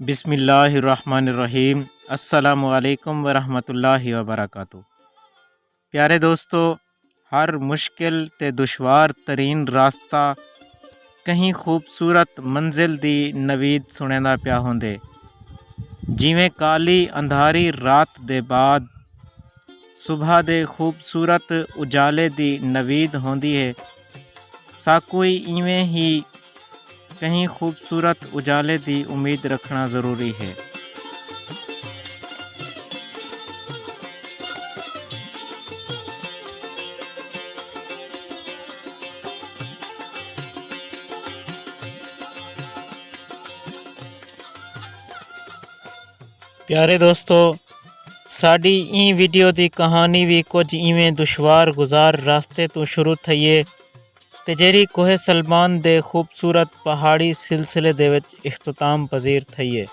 बिस्मिल्लाहिर्रहमानिर्रहीम। अस्सलामु अलैकुम वरहमतुल्लाहि वबरकातुहू। प्यारे दोस्तों, हर मुश्किल ते दुशवार तरीन रास्ता कहीं खूबसूरत मंजिल दी नवीद सुनेंदा पिया होंदे। जिवें काली अंधारी रात दे बाद सुबह दे खूबसूरत उजाले दी नवीद होंदी है, साकुई इवें ही कहीं खूबसूरत उजाले दी उम्मीद रखना ज़रूरी है। प्यारे दोस्तों, साड़ी ई वीडियो दी कहानी भी कुछ इवें दुशवार गुजार रास्ते तो शुरू थई है ते जेरी कोहे सलमान दे खूबसूरत पहाड़ी सिलसिले दे विच इख्तिताम पजीर थई है।